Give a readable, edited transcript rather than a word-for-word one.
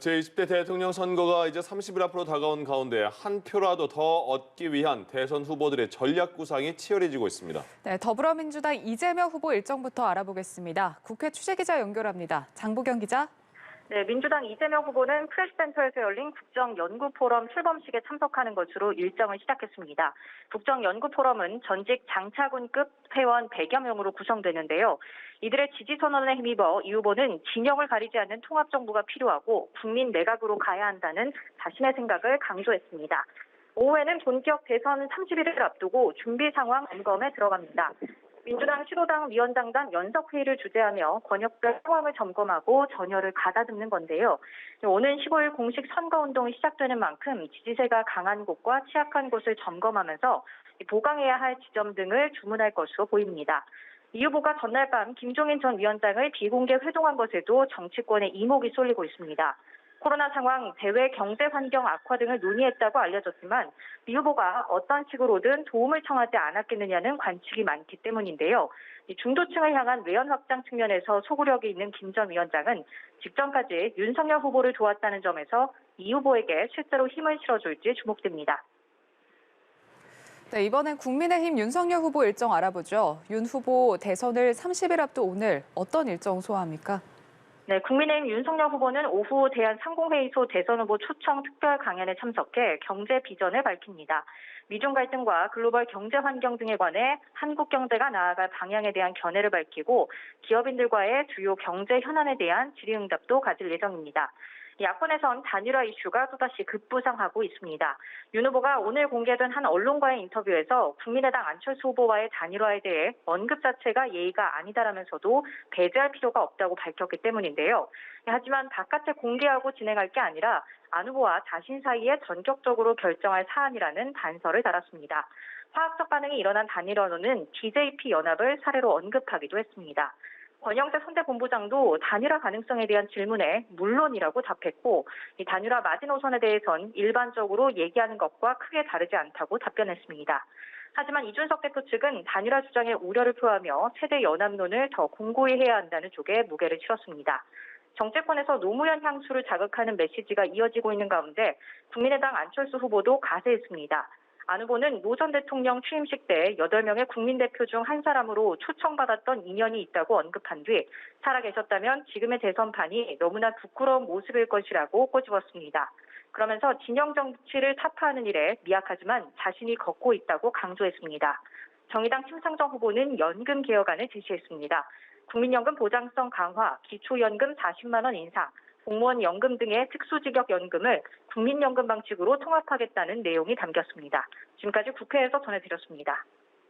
제20대 대통령 선거가 이제 30일 앞으로 다가온 가운데 한 표라도 더 얻기 위한 대선 후보들의 전략 구상이 치열해지고 있습니다. 네, 더불어민주당 이재명 후보 일정부터 알아보겠습니다. 국회 취재기자 연결합니다. 장보경 기자. 네, 민주당 이재명 후보는 프레스센터에서 열린 국정연구포럼 출범식에 참석하는 것으로 일정을 시작했습니다. 국정연구포럼은 전직 장차관급 회원 100여 명으로 구성되는데요. 이들의 지지 선언에 힘입어 이 후보는 진영을 가리지 않는 통합정부가 필요하고 국민 내각으로 가야 한다는 자신의 생각을 강조했습니다. 오후에는 본격 대선 30일을 앞두고 준비 상황 점검에 들어갑니다. 민주당 15당 위원장단 연석회의를 주재하며 권역별 상황을 점검하고 전열을 가다듬는 건데요. 오는 15일 공식 선거운동이 시작되는 만큼 지지세가 강한 곳과 취약한 곳을 점검하면서 보강해야 할 지점 등을 주문할 것으로 보입니다. 이 후보가 전날 밤 김종인 전 위원장을 비공개 회동한 것에도 정치권의 이목이 쏠리고 있습니다. 코로나 상황, 대외 경제 환경 악화 등을 논의했다고 알려졌지만 미 후보가 어떤 식으로든 도움을 청하지 않았겠느냐는 관측이 많기 때문인데요. 중도층을 향한 외연 확장 측면에서 소구력이 있는 김 전 위원장은 직전까지 윤석열 후보를 도왔다는 점에서 이 후보에게 실제로 힘을 실어줄지 주목됩니다. 네, 이번엔 국민의힘 윤석열 후보 일정 알아보죠. 윤 후보 대선을 30일 앞둔 오늘 어떤 일정 소화합니까? 네, 국민의힘 윤석열 후보는 오후 대한상공회의소 대선 후보 초청 특별 강연에 참석해 경제 비전을 밝힙니다. 미중 갈등과 글로벌 경제 환경 등에 관해 한국 경제가 나아갈 방향에 대한 견해를 밝히고 기업인들과의 주요 경제 현안에 대한 질의응답도 가질 예정입니다. 야권에선 단일화 이슈가 또다시 급부상하고 있습니다. 윤 후보가 오늘 공개된 한 언론과의 인터뷰에서 국민의당 안철수 후보와의 단일화에 대해 언급 자체가 예의가 아니다라면서도 배제할 필요가 없다고 밝혔기 때문인데요. 하지만 바깥에 공개하고 진행할 게 아니라 안 후보와 자신 사이에 전격적으로 결정할 사안이라는 단서를 달았습니다. 화학적 반응이 일어난 단일화론은 DJP 연합을 사례로 언급하기도 했습니다. 권영세 선대본부장도 단일화 가능성에 대한 질문에 물론이라고 답했고 이 단일화 마지노선에 대해선 일반적으로 얘기하는 것과 크게 다르지 않다고 답변했습니다. 하지만 이준석 대표 측은 단일화 주장에 우려를 표하며 세대 연합론을 더 공고히 해야 한다는 쪽에 무게를 실었습니다. 정치권에서 노무현 향수를 자극하는 메시지가 이어지고 있는 가운데 국민의당 안철수 후보도 가세했습니다. 안 후보는 노 전 대통령 취임식 때 8명의 국민대표 중 한 사람으로 초청받았던 인연이 있다고 언급한 뒤 살아계셨다면 지금의 대선판이 너무나 부끄러운 모습일 것이라고 꼬집었습니다. 그러면서 진영 정치를 타파하는 일에 미약하지만 자신이 걷고 있다고 강조했습니다. 정의당 심상정 후보는 연금 개혁안을 제시했습니다. 국민연금 보장성 강화, 기초연금 40만 원 인상, 공무원 연금 등의 특수직역연금을 국민연금 방식으로 통합하겠다는 내용이 담겼습니다. 지금까지 국회에서 전해드렸습니다.